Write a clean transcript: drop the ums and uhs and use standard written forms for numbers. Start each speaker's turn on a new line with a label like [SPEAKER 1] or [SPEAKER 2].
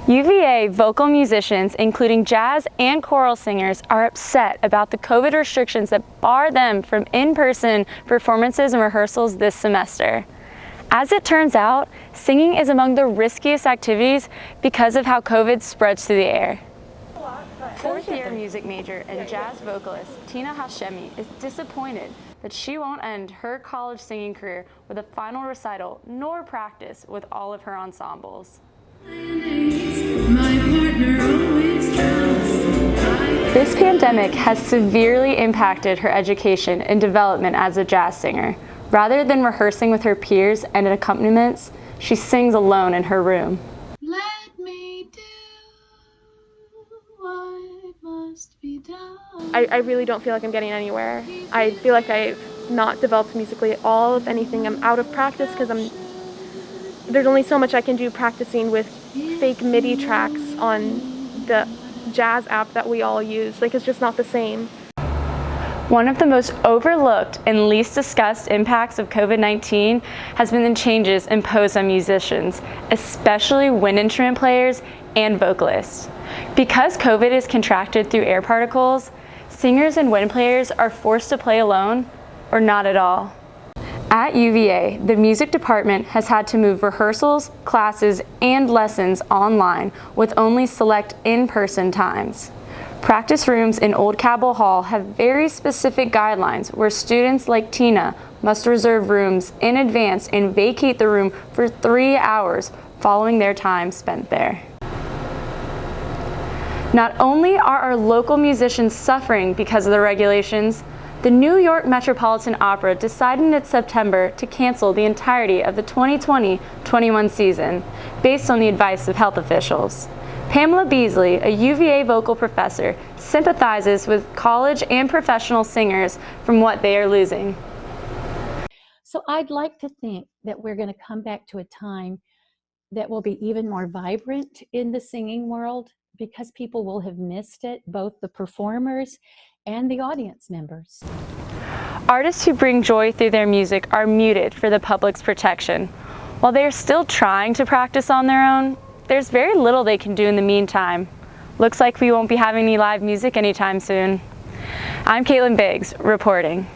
[SPEAKER 1] UVA vocal musicians, including jazz and choral singers, are upset about the COVID restrictions that bar them from in-person performances and rehearsals this semester. As it turns out, singing is among the riskiest activities because of how COVID spreads through the air. Fourth-year music major and jazz vocalist Tina Hashemi is disappointed that she won't end her college singing career with a final recital nor practice with all of her ensembles. This pandemic has severely impacted her education and development as a jazz singer. Rather than rehearsing with her peers and accompaniments, she sings alone in her room.
[SPEAKER 2] Let me do what must be done.
[SPEAKER 3] I really don't feel like I'm getting anywhere. I feel like I've not developed musically at all. If anything, I'm out of practice because there's only so much I can do practicing with fake MIDI tracks on the jazz app that we all use. Like, it's just not the same.
[SPEAKER 1] One of the most overlooked and least discussed impacts of COVID-19 has been the changes imposed on musicians, especially wind instrument players and vocalists. Because COVID is contracted through air particles, singers and wind players are forced to play alone or not at all. At UVA, the music department has had to move rehearsals, classes, and lessons online with only select in-person times. Practice rooms in Old Cabell Hall have very specific guidelines where students like Tina must reserve rooms in advance and vacate the room for 3 hours following their time spent there. Not only are our local musicians suffering because of the regulations, the New York Metropolitan Opera decided in September to cancel the entirety of the 2020-21 season based on the advice of health officials. Pamela Beasley, a UVA vocal professor, sympathizes with college and professional singers from what they are losing.
[SPEAKER 4] So I'd like to think that we're going to come back to a time that will be even more vibrant in the singing world because people will have missed it, both the performers and the audience members.
[SPEAKER 1] Artists who bring joy through their music are muted for the public's protection. While they are still trying to practice on their own, there's very little they can do in the meantime. Looks like we won't be having any live music anytime soon. I'm Caitlin Biggs, reporting.